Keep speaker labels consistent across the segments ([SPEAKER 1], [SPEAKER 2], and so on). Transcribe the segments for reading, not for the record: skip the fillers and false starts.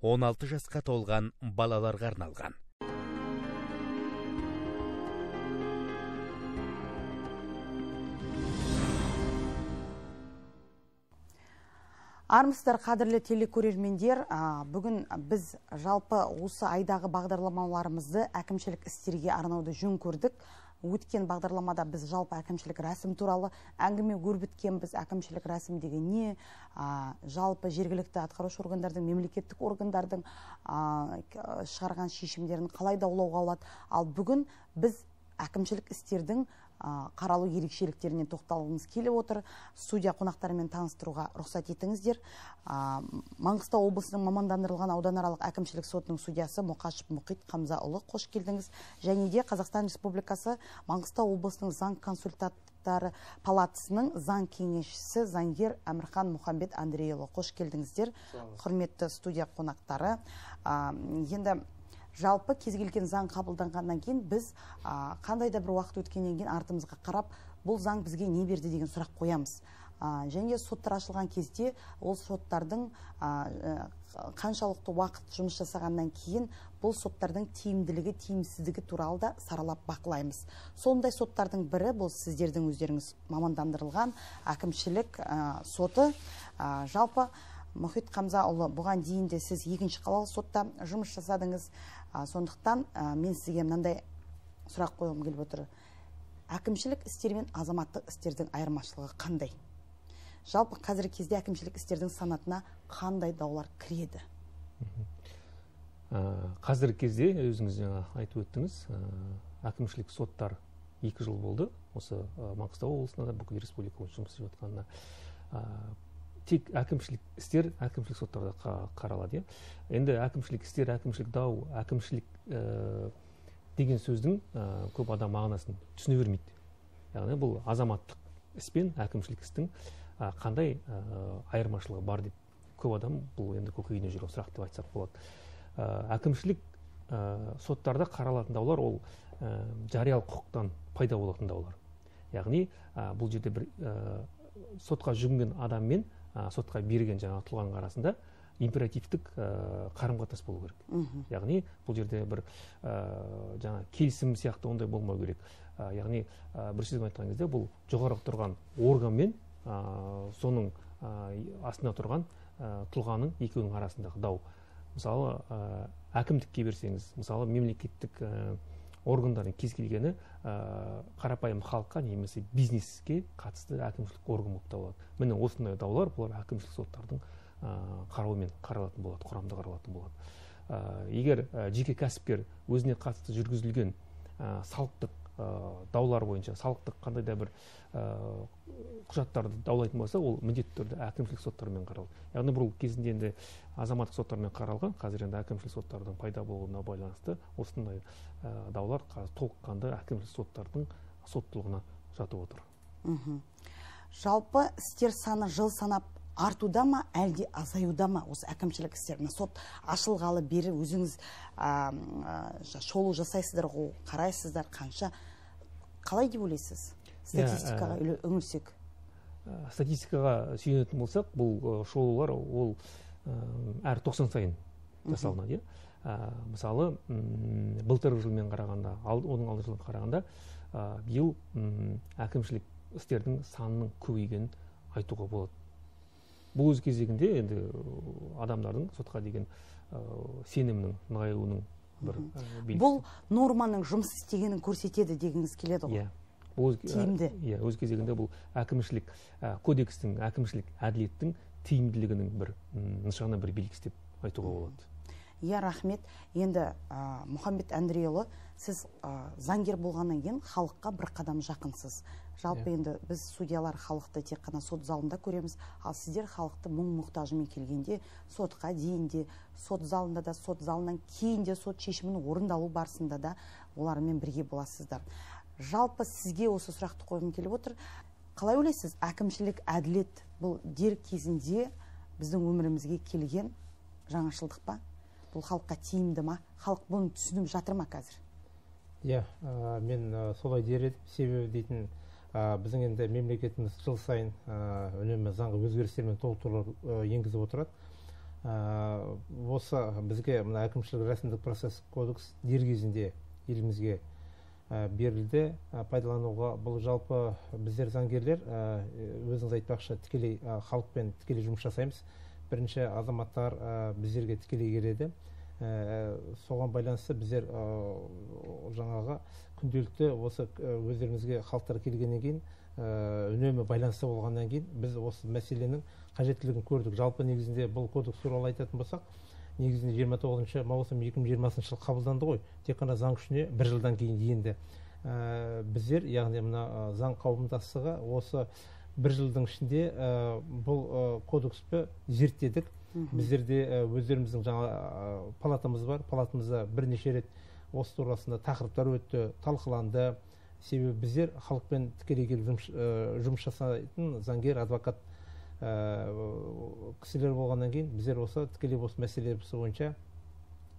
[SPEAKER 1] 16 жасқа толған балаларға арналған.
[SPEAKER 2] Армысыздар, қадірлі телекөрермендер, бүгін біз жалпы осы айдағы бағдарламаларымызды әкімшілік істерге арнауды жөн көрдік. Өткен бағдарламада біз жалпы әкімшілік рәсім туралы әңгіме өрбіткенбіз. Әкімшілік рәсім деген не? Жалпы жергілікті атқарушы органдардың, мемлекеттік органдардың шығарған шешімдерін қалай даулауға алады. Ал бүгін біз әкімшілік істердің қаралу ерекшеліктеріне тоқталғымыз келіп отыр. Студия қонақтарымен таныстыруға рұқсат етіңіздер. Маңғыстау облысының мамандандырылған ауданаралық әкімшілік сотының судьясы Мұқашев Мұхит Қамзаұлы, қош келдіңіз. Және де Қазақстан Республикасы Маңғыстау облысының заң консультанттары палатасының заң кеңесшісі заңгер Әмірхан Мұхамбет Андрейұлы, қош келдіңіздер. Құрметті студия қонақтары. Енді жалпы кез келген заң қабылданғаннан кейін біз қандай да бір уақыт өткеннен кейін артымызға қарап, бұл заң бізге не берді деген сұрақ қоямыз. Және соттар ашылған кезде ол соттардың қаншалықты уақыт жұмыс жасағаннан кейін бұл соттардың тиімділігі, тиімсіздігі туралы да саралап бақылаймыз. Сондай соттардың бірі бұл сіздердің өздеріңіз мамандандырылған әкімшілік соты. Жалпы Мұхит Қамзаұлы, бұған дейін де сіз екінші қалалық сотта жұмыс жасадыңыз. Сондықтан мен сізге мынандай сұрақ қойғым келіп отыр. Әкімшілік істер мен азаматтық істердің айырмашылығы қандай? Жалпы қазіргі кезде әкімшілік істердің санатына қандай даулар кіреді?
[SPEAKER 3] Қазіргі кезде өзіңіз жаңа айтып өттіңіз, әкімшілік соттар 2 жыл болды. Осы Маңғыстау облысында да бүкіл республика бойынша жұмыс істеп жатқанына. Тек әкімшілік істер әкімшілік соттарда қаралады. Енді әкімшілік істер, әкімшілік дау, әкімшілік деген сөздің көп адам мағынасын түсіне бермейді. Яғни бұл азаматтық іс пен әкімшілік істің қандай айырмашылығы бар деп көп адам бұл енді көкейіне жүрген сұрақ деп айтсақ болады. Әкімшілік соттарда қаралатын даулар ол жариялық құқықтан пайда болатын даулар. Яғни бұл жерде бір сотқа жүгінген адам мен сотқа берген жаңа тұлғаның арасында императивтік қарым-қатынас болу керек. Яғни бұл жерде бір жаңа келісім сияқты ондай болмау керек. Яғни бір сөзбен айтқан кезде бұл жоғары тұрған орган мен соның астында тұрған тұлғаның екеуінің арасындағы дау. Мысалы әкімдікке берсеңіз, мысалы мемлекеттік органдардың кез келгені қарапайым халыққа немесе бизнеске қатысты әкімшілік орган болып табылады. Міне осындай даулар бұлар әкімшілік соттардың қарауымен қаралатын болады, құрамда қаралатын болады. Егер жеке кәсіпкер өзіне қатысты жүргізілген салықтық даулар бойынша салықтық қандай да бір құжаттарды даулайтын болса, ол міндетті түрде әкімшілік соттармен қаралады. Яғни бұл кезінде енді азаматтық соттармен қаралған, қазір енді әкімшілік соттардың пайда болуына байланысты осындай даулар толыққанды әкімшілік соттардың соттылығына жатып отыр.
[SPEAKER 2] Жалпы істер саны жыл санап артуда ма, әлде азаюда ма осы әкімшілік істер? Сот ашылғалы бері өзіңіз шолу жасайсыздар, қарайсыздар, қанша? Қалай деп ойлайсыз? Статистикаға үңілсек.
[SPEAKER 3] Статистикаға сүйенетін болсақ, бұл шолулар ол әр 90 сайын жасалынады. Мысалы, былтырғы жылмен қарағанда, оның алды жылын қарағанда, биыл әкімшілік істердің санының көбейгенін айтуға болады. Бұл өз кезегінде енді адамдардың сотқа деген сенімнің нығаюының бір белгісі.
[SPEAKER 2] Бұл норманың жұмыс істегенін көрсетеді дегіңіз келеді ғой? Тиімді.
[SPEAKER 3] Өз кезегінде бұл әкімшілік кодекстің, әкімшілік әділеттің тиімділігінің бір нышаны, бір белгісі деп айтуға болады.
[SPEAKER 2] Рахмет. Енді Мұхамбет Андрейұлы, сіз заңгер болғаннан кейін халыққа бір қадам жақынсыз. Жалпы енді біз судьялар халықты тек қана сот залында көреміз, ал сіздер халықты мұң-мұқтажымен келгенде сотқа дейінде, сот залында да, сот залынан кейінде сот шешімінің орындалу барысында да олармен бірге боласыздар. Жалпы сізге осы сұрақты қойғым келіп отыр. Қалай ойлайсыз, әкімшілік әділет бұл дер кезінде біздің өмірімізге келген жаңашылдық па? Бұл халыққа тиімді ма? Халық бұны түсініп жатыр ма қазір?
[SPEAKER 4] Мен солай дер едім. Себебі дейтін, біздің енді мемлекетіміз жыл сайын үнемі заңға өзгерістер мен толықтырулар енгізіп отырады. осы бізге мына әкімшілік рәсімдік процесс кодекс дер кезінде елімізге берілді, пайдалануға. Бұл жалпы біздер заңгерлер өзіңіз айтпақшы тікелей халықпен тікелей жұмыс жасаймыз. Бірінші азаматтар біздерге тікелей келеді. Соған байланысты біздер жаңағы күнделікті осы өздерімізге халықтар келгеннен кейін үнемі байланыста болғаннан кейін біз осы мәселенің қажеттілігін көрдік. Жалпы негізінде бұл кодекс туралы айтатын болсақ, негізінде 29 маусым 2020 жылы қабылданды ғой. Тек қана заң күшіне 1 жылдан кейін енді. Біздер, яғни мына заң қауымдастығы осы 1 жылдың ішінде бұл кодексті зерттедік. Біздерде өздеріміздің жаңа палатамыз бар. Палатамызда бірнеше рет осы турасында тақырыптар өтті, талқыланды. Себебі біздер халықпен тікелей келіп жұмыс жасайтын заңгер, адвокат кісілер болғаннан кейін біздер осы тікелей осы мәселе бойынша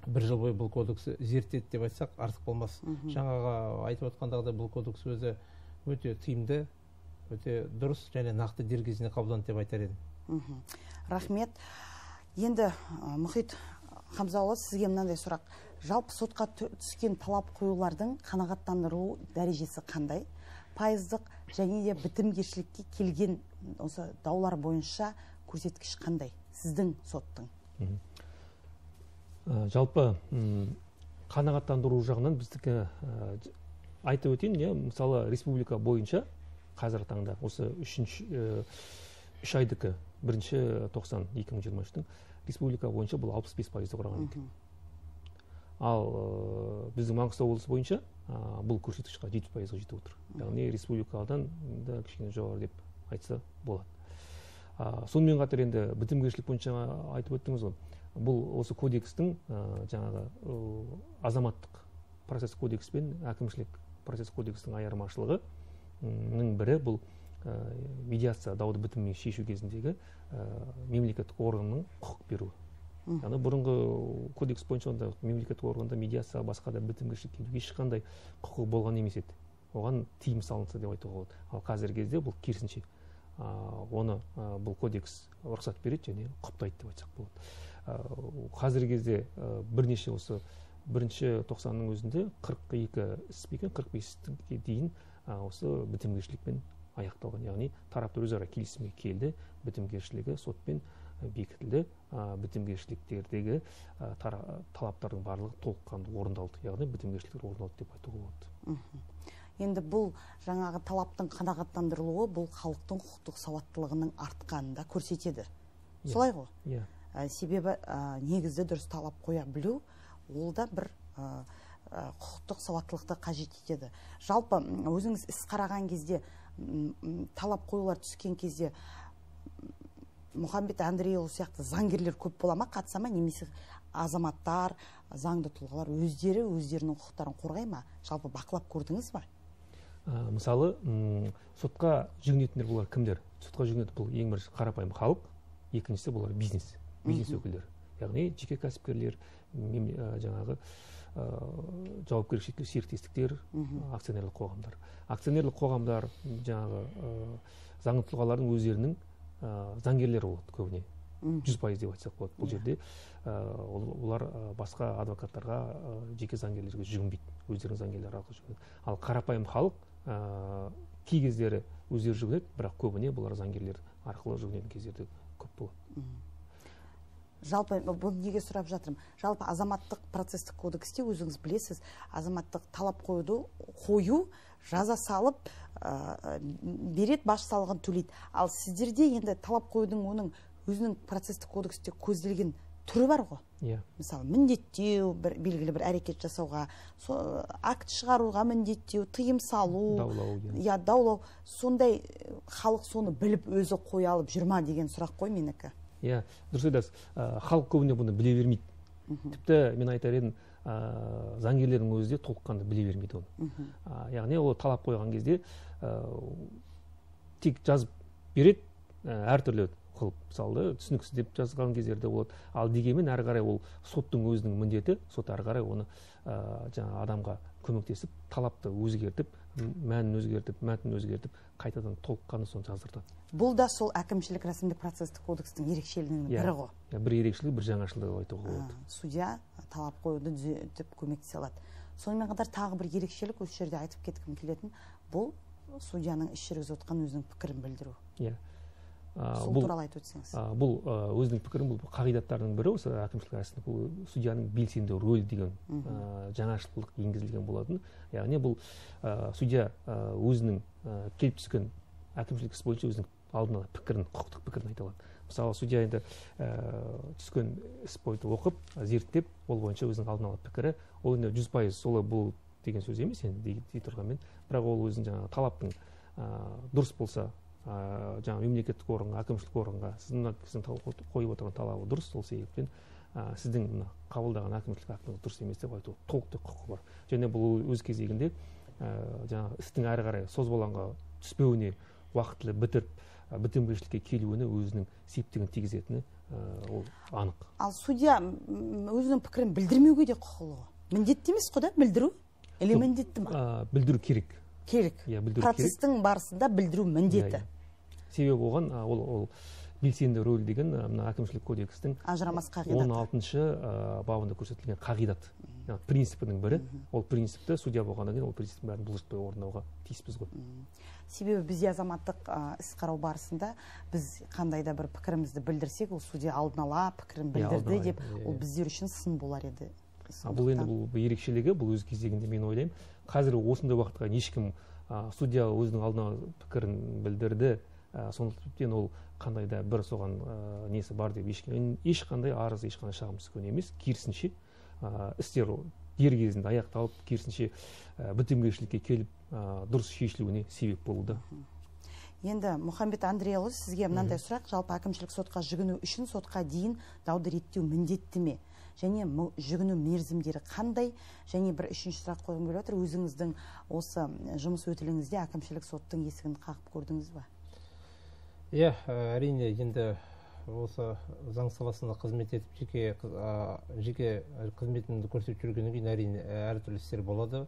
[SPEAKER 4] 1 жыл бойы бұл кодексті зерттеді деп айтсақ артық болмас. Жаңаға айтып отқандағыдай бұл кодекс өзі өте тиімді, өте дұрыс және нақты дер кезінде қабылданды деп айтар едім.
[SPEAKER 2] Рахмет. Енді Мұхит Хамзаұлы, сізге мынандай сұрақ. Жалпы сотқа түскен талап қоюлардың қанағаттандырылу дәрежесі қандай? Пайыздық және де бітімгершілікке келген осы даулар бойынша көрсеткіш қандай сіздің соттың?
[SPEAKER 3] Жалпы қанағаттандыру жағынан біздікі айтып өтейін, мысалы республика бойынша қазір таңда осы 3 айдыкі 1-90 2023-тің республика бойынша бұл 65% құраған екен. Ал біздің Маңғыстау облысы бойынша бұл көрсеткіш 70%-ға жетіп отыр. Яғни республикадан да кішкене жоғары деп айтса болады. Сонымен қатар енді бітімгершілік бойынша айтып өттіңіз ғой. Бұл осы кодекстің жаңағы азаматтық процесс кодекс пен әкімшілік процесс кодекстің айырмашылығының бірі бұл медиация дауды бітіммен шешу кезіндегі мемлекеттік органның құқық беруі. Яғни бұрынғы кодекс бойынша онда мемлекеттік органда медиация басқа да бітімгершілік келуге ешқандай құқығы болған емес еді. Оған тыйым салынса деп айтуға болады. Ал қазіргі кезде бұл керісінше оны бұл кодекс рұқсат береді және құптайды деп айтсақ болады. Қазіргі кезде бірнеше осы 1-90-ның өзінде 42 іс бекен 45-ге дейін осы бітімгершілікпен аяқталған. Яғни тараптар өзара келісімге келді, бітімгершілігі сотпен бекітілді, бітімгершіліктердегі талаптардың барлығы толыққанды орындалды. Яғни бітімгершіліктер орындалды деп айтуға болады.
[SPEAKER 2] Енді бұл жаңағы талаптың қанағаттандырылуы бұл халықтың құқықтық сауаттылығының артқанын да көрсетеді. Солай ғой?
[SPEAKER 3] Иә.
[SPEAKER 2] Себебі негізді дұрыс талап қоя білу, ол да бір құқықтық сауаттылықты қажет етеді. Жалпы өзіңіз іс қараған кезде, талап қоюлар түскен кезде Мұхамбет Андрейұлы сияқты заңгерлер көп бола ма, қатыса ма, немесе азаматтар, заңды тұлғалар өздерінің құқықтарын қорғай ма? Жалпы бақылап көрдіңіз ба?
[SPEAKER 3] Мысалы, сотқа жүгінетіндер бұлар кімдер? Сотқа жүгінетін бұл ең бірінші қарапайым халық, екіншісі бұлар бизнес өкілдері. Яғни жеке кәсіпкерлер, жаңағы жауапкершілікті серіктестіктер, акционерлік қоғамдар. Акционерлік қоғамдар жаңағы заңды тұлғалардың өздерінің заңгерлері болады көбіне. 100% деп айтсақ болады. Бұл жерде олар басқа адвокаттарға, жеке заңгерлерге жүгінбейді. Өздерінің заңгерлері арқылы жүгінеді. Ал қарапайым халық кей кездері өздері жүгінеді, бірақ көбіне бұлар заңгерлер арқылы жүгінетін кездерде көп болады.
[SPEAKER 2] Жалпы бұл неге сұрап жатырмын? Жалпы азаматтық процестік кодексте өзіңіз білесіз, азаматтық талап қою, жаза салып берет, баш салығын төлейді. Ал сіздерде енді талап қоюдың оның өзінің процестік кодексте көзделген түрі бар ғой? Мысалы, міндеттеу, белгілі бір әрекет жасауға, акт шығаруға міндеттеу, тыйым салу, даулау. Сондай халық соны біліп өзі қоя алып жүрма деген сұрақ қой менікі.
[SPEAKER 3] Дұрыс айтасыз. Халық көбіне бұны біле бермейді. Тіпті мен айтар едім, заңгерлердің өзі де толыққанды біле бермейді оны. Яғни ол талап қойған кезде тек жазып береді, әртүрлі қылып, мысалы, түсініксіз деп жазған кездерде болады. Ал дегенмен әрі қарай ол соттың өзінің міндеті, сот әрі қарай оны жаңа адамға көмектесіп, талапты өзгертіп, мәнін өзгертіп, мәтінін өзгертіп, қайтадан толыққанды соны жаздыртады.
[SPEAKER 2] Бұл да сол әкімшілік рәсімдік процестік кодекстің ерекшелігінің бірі ғой.
[SPEAKER 3] Бір ерекшелігі, бір жаңашылдығы деп айтуға болады.
[SPEAKER 2] Судья талап қоюды түзетіп көмектесе алады. Сонымен қатар тағы бір ерекшелік осы жерде айтып кеткім келетін, бұл судьяның іс жүргізіп отқан өзінің пікірін білдіру. Сол туралы айтып өтсеңіз.
[SPEAKER 3] Бұл өзінің пікірін, бұл қағидаттардың бірі, осы әкімшілік рәсімдік, бұл судьяның белсенді рөлі деген жаңашылдық енгізілген болатын. Яғни бұл судья өзінің келіп түскен әкімшілік іс бойынша өзінің алдын ала пікірін, құқықтық пікірін айта алады. Мысалы, судья енді түскен іс бойынша оқып, зерттеп, ол бойынша өзінің алдын ала пікірі, ол енді 100% солай бұл деген сөз емес, енді дей тұрғанмен, бірақ ол өзінің жаңағы талаптың дұрыс болса, жаңа мемлекеттік органға, әкімшілік органға сіздің қойып отырған талабы дұрыс, сол себептен сіздің қабылдаған әкімшілік актіңіз дұрыс емес деп айтуға толықтай құқығы бар. Және бұл өз кезегінде жаңағы істің әрі қарай созбалаңға түспеуіне, уақытылы бітіріп, бітімгершілікке келуіне өзінің септігін тигізетіні ол анық.
[SPEAKER 2] Ал судья өзінің пікірін білдірмеуге де құқылы ғой. Міндетті емес қой да, білдіру? Или міндетті ма?
[SPEAKER 3] Білдіру керек.
[SPEAKER 2] Керек. Процестің барысында білдіру міндеті.
[SPEAKER 3] Себебі оған ол белсенді рөл деген әкімшілік кодекстің
[SPEAKER 2] ажырамас қағидат.
[SPEAKER 3] 16-шы бабында көрсетілген қағидат. Принципінің бірі. Ол принципті судья болғаннан кейін ол принциптің бәрін бұлжытпай орындауға тиіспіз ғой.
[SPEAKER 2] Себебі бізде азаматтық іс қарау барысында біз қандай да бір пікірімізді білдірсек, ол судья алдын ала пікірін білдірді деп, ол біздер үшін сын болар еді.
[SPEAKER 3] Бұл енді бұл ерекшелігі, бұл өз кезегінде мен ойлаймын. Қазір осындай уақытқа ешкім судья өзінің алдына пікірін білдірді, сондықтан ол қандай да бір соған несі бар деп ешқандай арыз, ешқандай шағым түскен емес. Керісінше істер дер кезінде аяқталып, керісінше бітімгершілікке келіп, дұрыс шешілуіне себеп болуда.
[SPEAKER 2] Енді Мұхамбет Андрейұлы, сізге мынандай сұрақ, жалпы әкімшілік сотқа жүгіну үшін сотқа дейін дауды реттеу міндетті ме? Және жүгіну мерзімдері қандай? Және бір үшінші сұрақ қойғым келіп отыр, өзіңіздің осы жұмыс өтіліңізде әкімшілік соттың есігін қағып көрдіңіз ба?
[SPEAKER 4] Әрине, енді осы заң саласында қызмет етіп, жеке қызметімді көрсетіп жүргеннен кейін әрине әртүрлі істер болады.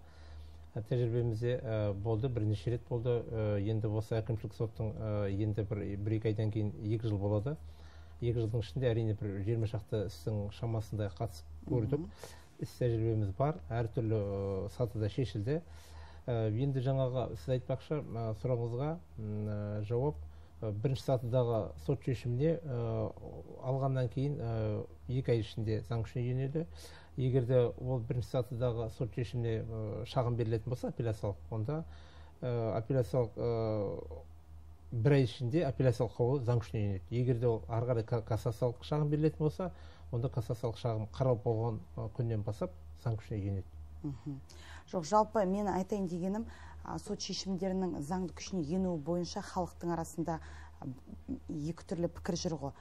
[SPEAKER 4] Тәжірибемізде болды, бірнеше рет болды. Енді осы әкімшілік соттың енді бір-екі айдан кейін 2 жыл болады. 2 жылдың ішінде әрине бір 20 шақты істің шамасында қатысып көрдік. Іс тәжірибеміз бар, әртүрлі сатыда шешілді. Енді жаңағы сіз айтпақшы сұрағыңызға жауап, бірінші сатыдағы сот шешіміне алғаннан кейін 2 ай ішінде заң күшіне енеді. Егер де ол бірінші сатыдағы сот шешіміне шағым берілетін болса, апелляциялық, онда апелляциялық 1 ай ішінде апелляциялық қаулы заң күшіне енеді. Егер де ол ары қарай кассациялық шағым берілетін болса, онда кассациялық шағым қаралып болған күннен бастап заң күшіне енеді.
[SPEAKER 2] Жоқ, жалпы мен айтайын дегенім, сот шешімдерінің заңды күшіне енуі бойынша халықтың арасында екі түрлі пікір жүр ғой.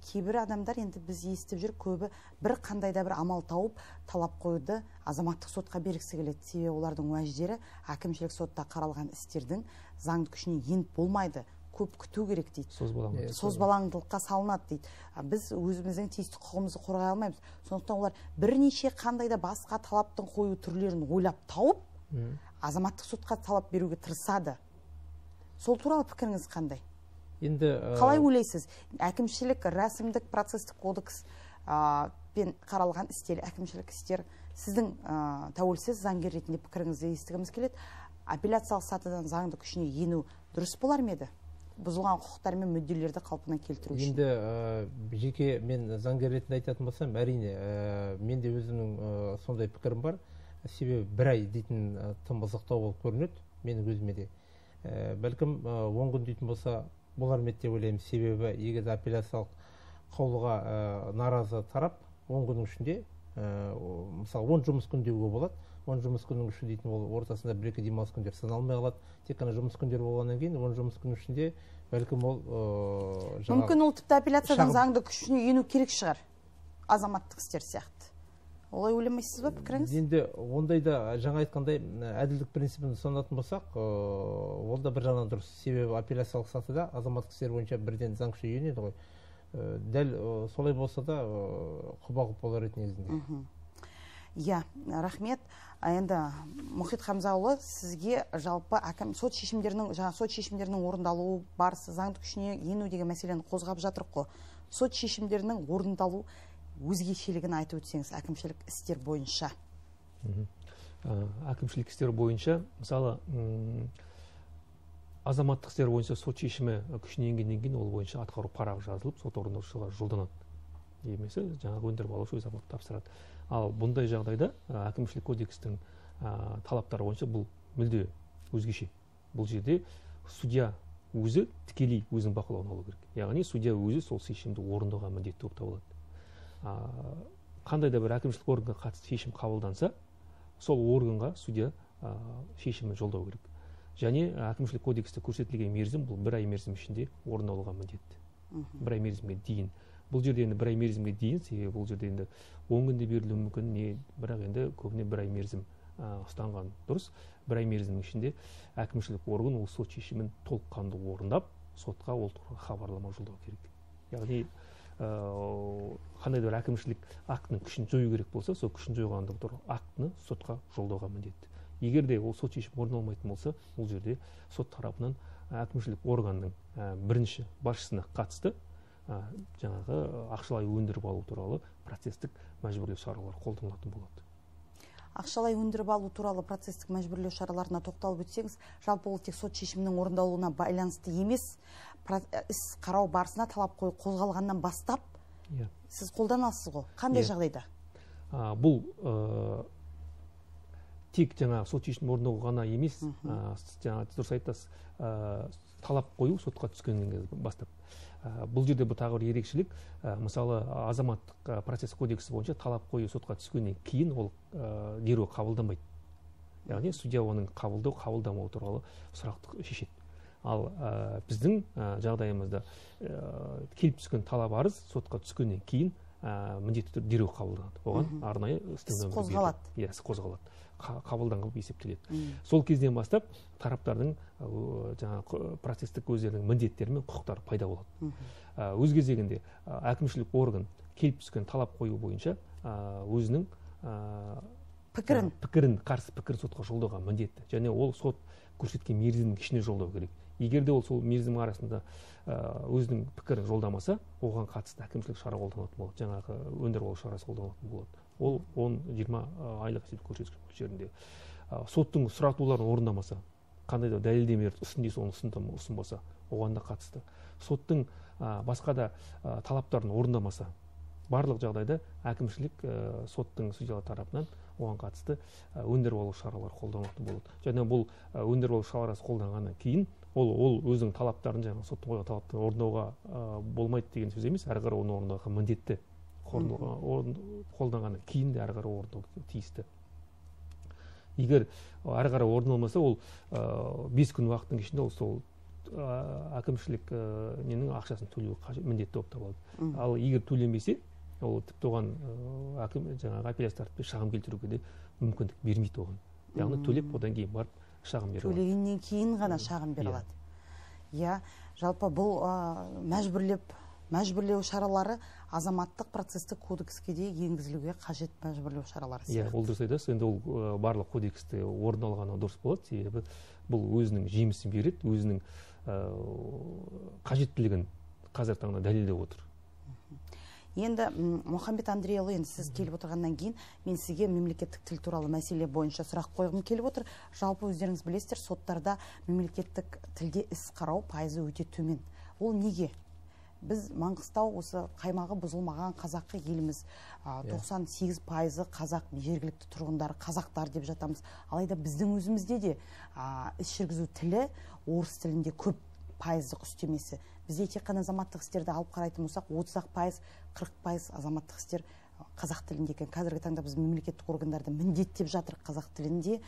[SPEAKER 2] Кейбір адамдар, енді біз естіп жүр, көбі бір қандай да бір амал тауып талап қоюды азаматтық сотқа бергісі келеді. Себебі олардың уәждері әкімшілік сотта қаралған істердің заңды күшіне еніп болмайды, көп күту керек дейді. Созбалаңдылыққа салынады дейді. Біз өзіміздің тиісті құқығымызды қорғай алмаймыз. Сондықтан олар бірнеше қандай да басқа талаптың қою түрлерін ойлап тауып, азаматтық сотқа талап беруге тырысады. Сол туралы пікіріңіз қандай? Қалай ойлайсыз? Әкімшілік рәсімдік процестік кодекс пен қаралған істер, әкімшілік істер, сіздің тәуелсіз заңгер ретінде пікіріңізді естігіміз келеді. Апелляциялық сатыдан заңды күшіне ену дұрыс болар ма еді? Бұзылған құқықтар мен мүдделерді қалпына келтіру үшін.
[SPEAKER 4] Енді жеке мен заңгер ретінде айтатын болсам, әрине менде өзімнің сондай пікірім бар. Себебі 1 ай дейтін тым ұзақтау болып көрінеді менің өзіме де. Бәлкім 10 күн дейтін болса болар ма деп ойлаймын. Себебі егер апелляциялық қаулыға наразы тарап 10 күннің ішінде, мысалы 10 жұмыс күн деуге болады. 10 жұмыс күннің ішінде дейтін ол ортасында 1-2 демалыс күндер саналмай қалады. Тек қана жұмыс күндер болғаннан кейін 10 жұмыс күннің ішінде бәлкім ол
[SPEAKER 2] мүмкін ол тіпті апелляциядан заңды күшіне ену керек шығар, азаматтық істер сияқты. Олай ойламайсыз ба пікіріңіз?
[SPEAKER 4] Енді ондайда жаңа айтқандай әділдік принципін ұстанатын болсақ, ол да бір жағынан дұрыс. Себебі апелляциялық сатыда азаматтық істер бойынша бірден заң күшіне енеді ғой. Дәл солай болса да құба-құп болар еді негізінде.
[SPEAKER 2] Иә, рахмет. Енді Мұхит Хамзаұлы, сізге жалпы сот шешімдерінің орындалуы барысы заңды күшіне ену деген мәселені қозғап жатыр қой. Сот шешімдерінің орындалу өзгешелігін айтып өтсеңіз әкімшілік істер бойынша.
[SPEAKER 3] Әкімшілік істер бойынша, мысалы, азаматтық істер бойынша сот шешімі күшіне енгеннен кейін ол бойынша атқару парағы жазылып, сот орындаушыға жолданады. Емесі, жаңағы өндіріп алушы өз аманатын тапсырады. Ал бұндай жағдайда әкімшілік кодекстің талаптары бойынша бұл мүлде өзгеше. Бұл жерде судья өзі тікелей өзінің бақылауына алу керек. Яғни судья өзі сол шешімді орындауға міндетті болып табылады. Қандай да бір әкімшілік органға қатысты шешім қабылданса, сол органға судья шешімін жолдау керек. Және әкімшілік кодексте көрсетілген мерзім бұл 1 ай мерзім ішінде орындалуға міндетті. 1 ай мерзімге дейін. Бұл жерде енді 1 ай мерзімге дейін, себебі бұл жерде енді 10 күнде берілуі мүмкін, бірақ енді көбіне 1 ай мерзім ұстанған дұрыс. 1 ай мерзімнің ішінде әкімшілік орган ол сот шешімін толыққанды орындап, сотқа ол туралы хабарлама жолдау керек. Яғни қандай да бір әкімшілік актінің күшін жою керек болса, сол күшін жойғандығы туралы актіні сотқа жолдауға міндетті. Егер де ол сот шешімі орындалмайтын болса, бұл жерде сот тарапынан әкімшілік органның бірінші басшысына қатысты жаңағы ақшалай өндіріп алу туралы процестік мәжбүрлеу шаралары қолданылатын болады.
[SPEAKER 2] Ақшалай өндіріп алу туралы процестік мәжбүрлеу шараларына тоқталып өтсеңіз, жалпы ол тек сот шешімінің орындалуына байланысты емес, іс қарау барысына талап қозғалғаннан бастап сіз қолданасыз ғой. Қандай жағдайда?
[SPEAKER 3] Бұл тек жаңа сот шешімін орындау ғана емес, жаңа дұрыс айтасыз, талап қою сотқа түскеннен бастап. Бұл жерде бұл тағы бір ерекшелік, мысалы азаматтық процесс кодексі бойынша талап қою сотқа түскеннен кейін ол дереу қабылданбайды. Яғни судья оның қабылдамау туралы сұрақты шешеді. Ал біздің жағдайымызда келіп түскен талап арыз сотқа түскеннен кейін міндетті түрде дереу қабылданады. Оған арнайы іс қозғалады. Қабылданған есептеледі. Сол кезден бастап тараптардың процестік өздерінің міндеттері мен құқықтары пайда болады. Өз кезегінде әкімшілік орган келіп түскен талап қою бойынша өзінің қарсы пікірін сотқа жолдауға міндетті. Және ол сот көрсеткен мерзімнің ішіне жолдау керек. Егер де ол сол мерзім арасында өзінің пікірін жолдамаса, оған қатысты әкімшілік шара қолданылатын болады. Жаңағы өндіріп алу шарасы қолданылатын болады. Ол 10-20 айлық есептік көрсеткіш мөлшерінде. Соттың сұратуларын орындамаса, қандай да дәлелдемелерді ұсын десе, оны ұсынбаса, оған да қатысты. Соттың басқа да талаптарын орындамаса, барлық жағдайда әкімшілік соттың судьялар тарапынан оған қатысты өндіріп алу шаралары қолданылатын болады. Және бұл өндіріп алу шарасы қолданғаннан кейін ол өзінің талаптарын, жаңағы соттың қойған талаптарын орындауға болмайды деген сөз емес, әрі қарай оны орындауға міндетті. Қолданғаннан кейін де әрі қарай орындауға тиісті. Егер әрі қарай орындалмаса, ол 5 күн уақыттың ішінде сол әкімшілік ненің ақшасын төлеу міндетті болып табылады. Ал егер төленбесе, ол тіпті оған жаңағы апелляция тәртібінде шағым келтіруге де мүмкіндік бермейді оған. Яғни төлеп, одан кейін барып шағым бере алады.
[SPEAKER 2] Төлегеннен кейін ғана шағым бере алады. Иә, жалпы бұл мәжбүрлеу шаралары азаматтық процестік кодекске де енгізілуге қажет мәжбүрлеу шаралары сияқты.
[SPEAKER 3] Ол дұрыс айтасыз. Енді ол барлық кодексте орындалғаны дұрыс болады, себебі бұл өзінің жемісін береді, өзінің қажеттілігін қазіргі таңда дәлелдеп отыр.
[SPEAKER 2] Енді Мұхамбет Андрейұлы, енді сіз келіп отырғаннан кейін мен сізге мемлекеттік тіл туралы мәселе бойынша сұрақ қойғым келіп отыр. Жалпы өздеріңіз білесіздер, соттарда мемлекеттік тілде іс қарау пайызы өте төмен. Ол неге? Біз Маңғыстау осы қаймағы бұзылмаған қазақы еліміз, 98% қазақ, жергілікті тұрғындары қазақтар деп жатамыз. Алайда біздің өзімізде де іс жүргізу тілі орыс тілінде көп пайыздық үстемесі. Бізде тек қана азаматтық істерді алып қарайтын болсақ, 30%, 40% азаматтық істер қазақ тілінде екен. Қазіргі таңда біз мемлекеттік органдарды міндеттеп жатыр қазақ тілінде,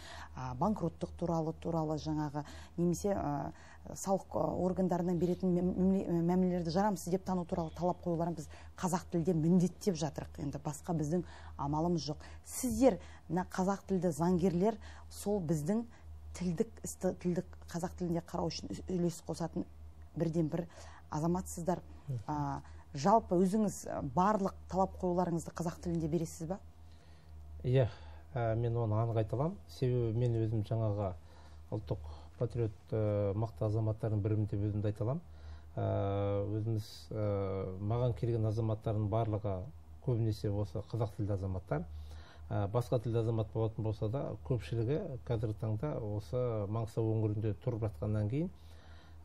[SPEAKER 2] банкроттық туралы жаңағы немесе салық органдарынан беретін мәмілелерді жарамсыз деп тану туралы талап қоюларын біз қазақ тілде міндеттеп жатырық. Енді басқа біздің амалымыз жоқ. Сіздер қазақ тілді заңгерлер сол біздің тілдік қазақ тілінде қарау үшін үлес қосатын бірден бір азаматсыздар. Жалпы өзіңіз барлық талап қоюларыңызды қазақ тілінде бересіз ба?
[SPEAKER 4] Иә, мен оны анық айта аламын. Себебі мен өзім жаңағы ұлттық патриот мықты азаматтардың бірімін деп өзімді айта аламын. Өзіміз маған келген азаматтардың барлығы көбінесе осы қазақ тілді азаматтар. Басқа тілді азамат болатын болса да, көпшілігі қазіргі таңда осы Маңғыстау өңірінде тұрып жатқаннан кейін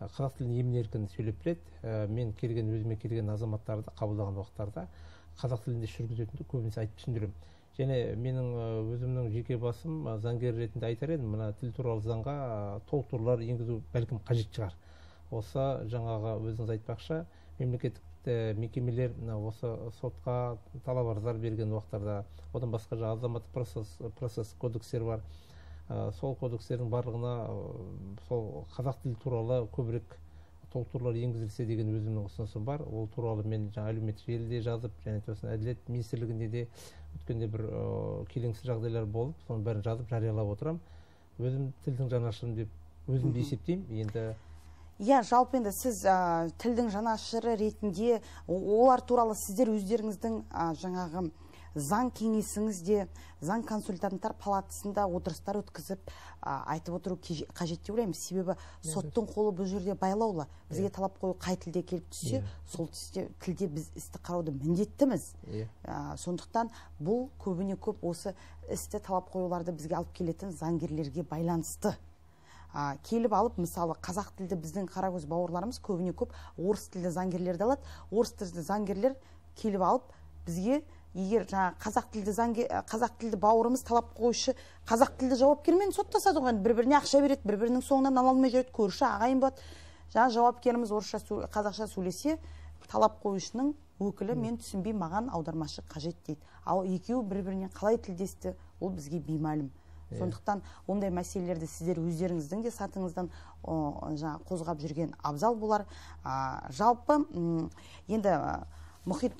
[SPEAKER 4] қазақ тілін емін-еркін сөйлеп біледі. Мен өзіме келген азаматтарды қабылдаған уақыттарда қазақ тілінде жүргізетінді көбінесе айтып түсіндіремін. Және менің өзімнің жеке басым заңгер ретінде айтар едім, мына тіл туралы заңға толықтырулар енгізу бәлкім қажет шығар. Осы жаңағы өзіңіз айтпақшы, мемлекеттік мекемелер осы сотқа талап арыздар берген уақыттарда, одан басқа азаматтық процесс кодекстері бар. Сол кодекстердің барлығына сол қазақ тілі туралы көбірек толықтырулар енгізілсе деген өзімнің ұсынысым бар. Ол туралы мен әлеуметтік желіде жазып, және Әділет министрлігінде де өткенде бір келеңсіз жағдайлар болып, соның бәрін жазып жариялап отырамын. Өзім тілдің жанашырым деп өзімді есептеймін. Енді
[SPEAKER 2] жалпы енді сіз тілдің жанашыры ретінде олар туралы сіздер өздеріңіздің жаңағы заң кеңесіңізде, заң консультанттар палатасында отырыстар өткізіп айтып отыру қажет деп ойлаймын. Себебі соттың қолы бұл жерде байлаулы. Бізге талап қою қай тілде келіп түссе, сол тілде біз істі қарауды міндеттіміз. Сондықтан бұл көбіне көп осы істі талап қоюларды бізге алып келетін заңгерлерге байланысты. Келіп алып, мысалы, қазақ тілді біздің қарагөз бауырларымыз көбіне көп орыс тілді заңгерлерді алады. Орыс тілді заңгерлер келіп алып, бізге егер қазақ тілді бауырымыз талап қойшы қазақ тілді жауапкермен соттасады ғой, бір-біріне ақша береді, бір-бірінің соңынан ала алмай жүреді, көрші ағайын болады. Жауапкеріміз орысша қазақша сөйлесе, талап қойышының өкілі мен түсінбей, маған аудармашы қажет дейді. Ал екеуі бір-біріне қалай тілдесті, ол бізге беймәлім. Сондықтан ондай мәселелерді сіздер өздеріңіздің де сатыңыздан қозғап жүрген абзал болар. Жалпы енді Мұхит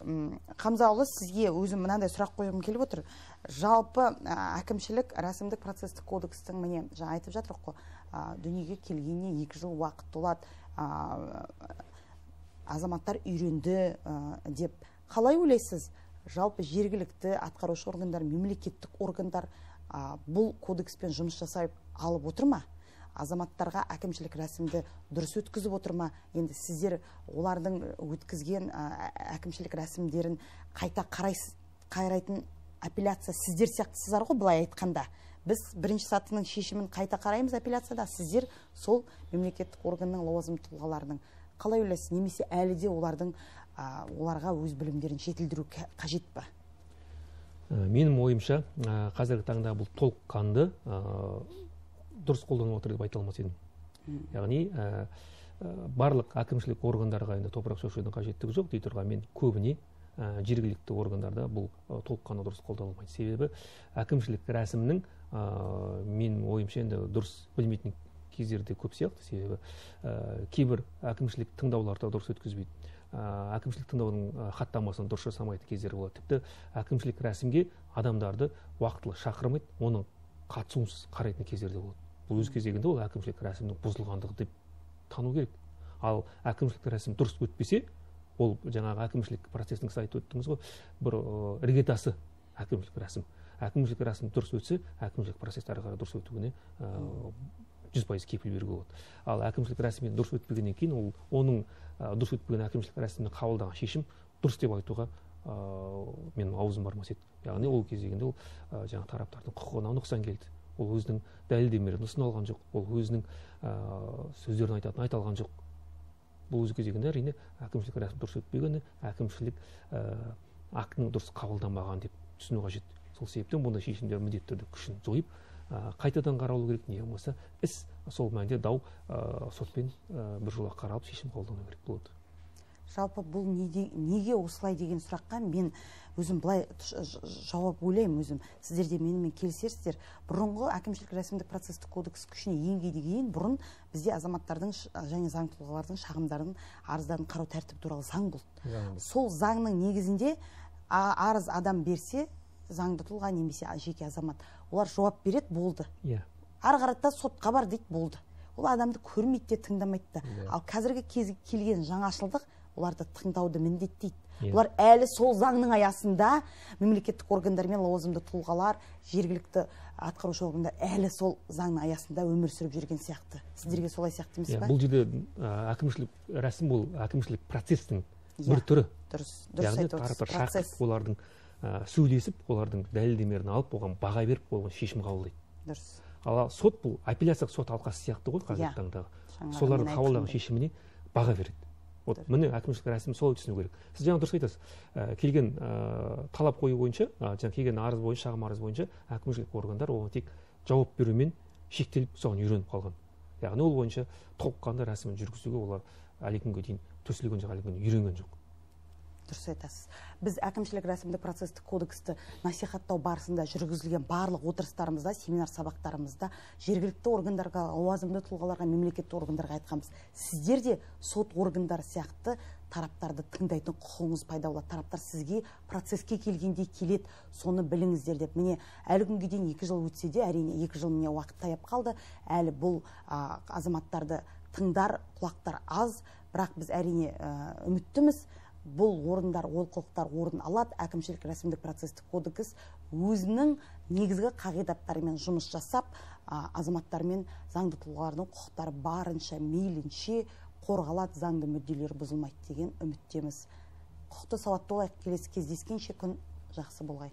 [SPEAKER 2] Қамзаұлы, сізге өзім мынандай сұрақ қойғым келіп отыр. Жалпы әкімшілік рәсімдік процестік кодекстің міне айтып жатыр қой, дүниеге келгеніне 2 жыл уақыт толады, азаматтар үйренді деп. Қалай ойлайсыз? Жалпы жергілікті атқарушы органдар, мемлекеттік органдар бұл кодекспен жұмыс жасай алып отыр ма? Азаматтарға әкімшілік рәсімді дұрыс өткізіп отыр ма? Енді сіздер олардың өткізген әкімшілік рәсімдерін қайта қарайтын апелляция сіздер сияқтысыздар ғой, былай айтқанда. Біз бірінші сатының шешімін қайта қараймыз апелляцияда, сіздер сол мемлекеттік органның лауазымды тұлғаларының. Қалай ойлайсыз, немесе әлі де оларға өз білімдерін жетілдіру қажет па?
[SPEAKER 3] Менің ойымша, қазіргі таңда бұл толыққанды дұрыс қолданып отыр деп айта алмас едім. Яғни барлық әкімшілік органдарға енді топырақ шашудың қажеттігі жоқ дей тұрған, мен көбіне жергілікті органдарда бұл толыққанды дұрыс қолданылмайды. Себебі әкімшілік рәсімнің менің ойымша енді дұрыс білмейтін кездерде көп сияқты. Себебі кейбір әкімшілік тыңдауларды дұрыс өткізбейді. Әкімшілік тыңдаудың хаттамасын дұрыс жасамайтын кездер болады. Тіпті әкімшілік рәсімге адамдарды уақытылы шақырмайды, оның қатысуынсыз қарайтын кездерде болады. Бұл өз кезегінде ол әкімшілік рәсімнің бұзылғандығы деп тану керек. Ал әкімшілік рәсім дұрыс өтпесе, ол жаңағы әкімшілік процестің сіз айтып өттіңіз ғой, бір іргетасы әкімшілік рәсім. Әкімшілік рәсім дұрыс өтсе, әкімшілік процесс ары қарай дұрыс өтуіне 100% кепіл беруге болады. Ал әкімшілік рәсімнен дұрыс өтпегеннен кейін, ол оның дұрыс өтпеген әкімшілік рәсімнен қабылдаған шешім дұрыс деп айтуға менің аузым бармас еді. Яғни ол кезегінде ол жаңа тараптардың құқығына нұқсан келді. Ол өзінің дәлелдемелерін ұсына жоқ, ол өзінің сөздерін айта алған жоқ. Бұл өз кезегінде әрине әкімшілік рәсім дұрыс өтпегені, әкімшілік актінің дұрыс қабылданбаған деп түсіну қажет. Сол себептен бұндай шешімдер міндетті түрде күшін жойып, қайтадан қаралу керек, не болмаса іс сол мәнде дау сотпен біржола қаралып шешім қабылдану керек болады.
[SPEAKER 2] Жалпы бұл неге осылай деген сұраққа мен өзім былай жауап ойлаймын өзім. Сіздер де менімен келісерсіздер. Бұрынғы әкімшілік рәсімдік процестік кодекс күшіне енгеннен кейін бұрын бізде азаматтардың және заң тұлғалардың шағымдарын, арыздарын қарау тәртібі туралы заң болды. Сол заңның негізінде арыз адам берсе, заңды тұлға немесе жеке азамат, олар жауап береді, болды. Ары қарата сотқа бар дейді, болды. Ол адамды көрмейді де, тыңдамайды да. Ал қазіргі келген жаңашылдық оларды тыңдауды міндеттейді. Бұлар әлі сол заңның аясында мемлекеттік органдар мен лауазымды тұлғалар, жергілікті атқарушы органдар әлі сол заңның аясында өмір сүріп жүрген сияқты. Сіздерге солай сияқты емес па?
[SPEAKER 3] Бұл жерде әкімшілік рәсім, бұл әкімшілік процестің бір түрі.
[SPEAKER 2] Дұрыс
[SPEAKER 3] Яғни
[SPEAKER 2] айтып отырсыз.
[SPEAKER 3] тараптар шақырып, олардың сөйлесіп, олардың дәлелдемелерін алып, оған баға беріп, оған шешім қабылдайды.
[SPEAKER 2] Дұрыс.
[SPEAKER 3] Ал сот бұл апелляциялық сот алқасы сияқты ғой қазіргі таңдағы. Солардың қабылдаған шешіміне баға береді. Вот міне әкімшілік рәсім солай түсіну керек. Сіз жаңа дұрыс айтасыз. Келген талап қою бойынша, жаңа келген арыз бойынша, шағым арыз бойынша әкімшілік органдар оған тек жауап берумен шектеліп соған үйреніп қалған. Яғни ол бойынша толыққанды рәсімін жүргізуге олар әлі күнге дейін төселген жоқ, әлі күнге үйренген жоқ.
[SPEAKER 2] Дұрыс айтасыз. Біз әкімшілік рәсімдік процестік кодексті насихаттау барысында жүргізілген барлық отырыстарымызда, семинар сабақтарымызда жергілікті органдарға, лауазымды тұлғаларға, мемлекеттік органдарға айтқанбыз. Сіздер де сот органдары сияқты тараптарды тыңдайтын құқығыңыз пайда болады. Тараптар сізге процеске келгенде келеді, соны біліңіздер деп. Міне, әлі күнге дейін 2 жыл өтсе де, әрине 2 жыл міне уақыт таяп қалды. Әлі бұл азаматтарды тыңдар, құлақтар аз, бірақ біз әрине үміттіміз. Бұл орындар, олқылықтар орын алады. Әкімшілік рәсімдік процестік кодекс өзінің негізгі қағидаттарымен жұмыс жасап, азаматтар мен заңды тұлғалардың құқықтары барынша мейлінше қорғалады, заңды мүдделері бұзылмайды деген үміттеміз. Құқықты сауатты болайық, келесі кездескенше күн жақсы болғай.